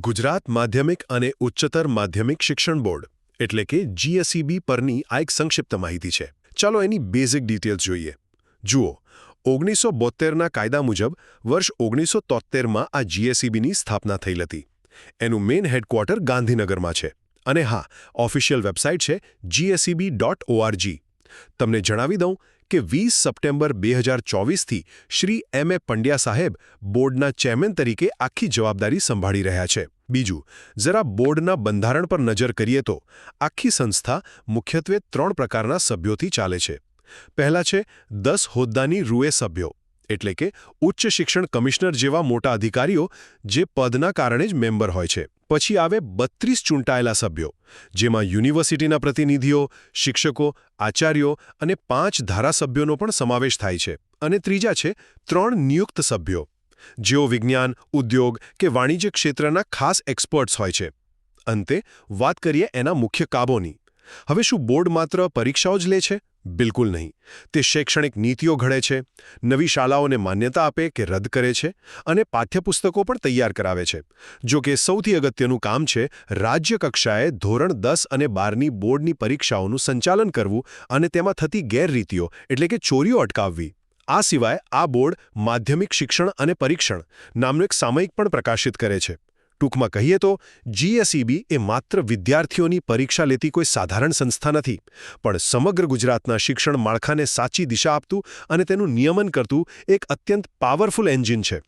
ગુજરાત માધ્યમિક અને ઉચ્ચતર માધ્યમિક શિક્ષણ બોર્ડ એટલે કે જીએસઈબી પરની આ એક સંક્ષિપ્ત માહિતી છે. ચાલો એની બેઝિક ડિટેલ્સ જોઈએ. જુઓ, 1972ના કાયદા મુજબ વર્ષ 1973માં આ જીએસઈબીની સ્થાપના થયેલ હતી. એનું મેઇન હેડક્વાર્ટર ગાંધીનગરમાં છે. અને હા, ઓફિશિયલ વેબસાઇટ છે gseb.org. તમને જણાવી દઉં કે 20 સપ્ટેમ્બર 2024થી શ્રી M.A. પંડ્યા સાહેબ બોર્ડના ચેરમેન તરીકે આખી જવાબદારી સંભાળી રહ્યા છે. બીજું, જરા બોર્ડના બંધારણ પર નજર કરીએ તો આખી સંસ્થા મુખ્યત્વે 3 પ્રકારના સભ્યોથી ચાલે છે. પહેલા છે 10 હોદ્દાની રૂએ સભ્યો, એટલે કે ઉચ્ચ શિક્ષણ કમિશનર જેવા મોટા અધિકારીઓ જે પદના કારણે જ મેમ્બર હોય છે. પછી આવે 32 ચૂંટાયેલા સભ્યો, જેમાં યુનિવર્સિટીના પ્રતિનિધિઓ, શિક્ષકો, આચાર્યો અને 5 ધારાસભ્યોનો પણ સમાવેશ થાય છે. અને ત્રીજા છે 3 નિયુક્ત સભ્યો, જેઓ વિજ્ઞાન, ઉદ્યોગ કે વાણિજ્ય ક્ષેત્રના ખાસ એક્સપર્ટ્સ હોય છે. અંતે વાત કરીએ એના મુખ્ય કામોની. હવે શું બોર્ડ માત્ર પરીક્ષાઓ જ લે છે? બિલકુલ નહીં. તે શૈક્ષણિક નીતિઓ ઘડે છે, નવી શાળાઓને માન્યતા આપે કે રદ કરે છે અને પાઠ્યપુસ્તકો પણ તૈયાર કરાવે છે. જો કે સૌથી અગત્યનું કામ છે રાજ્ય કક્ષાએ ધોરણ 10 અને 12ની બોર્ડની પરીક્ષાઓનું સંચાલન કરવું અને તેમાં થતી ગેરરીતિઓ એટલે કે ચોરીઓ અટકાવવી. આ સિવાય આ બોર્ડ માધ્યમિક શિક્ષણ અને પરીક્ષણ નામનું એક સામયિક પણ પ્રકાશિત કરે છે. ટૂંકમાં કહીએ તો જીએસઈબી એ માત્ર વિદ્યાર્થીઓની પરીક્ષા લેતી કોઈ સાધારણ સંસ્થા નથી, પણ સમગ્ર ગુજરાતના શિક્ષણ માળખાને સાચી દિશા આપતું અને તેનું નિયમન કરતું એક અત્યંત પાવરફુલ એન્જિન છે.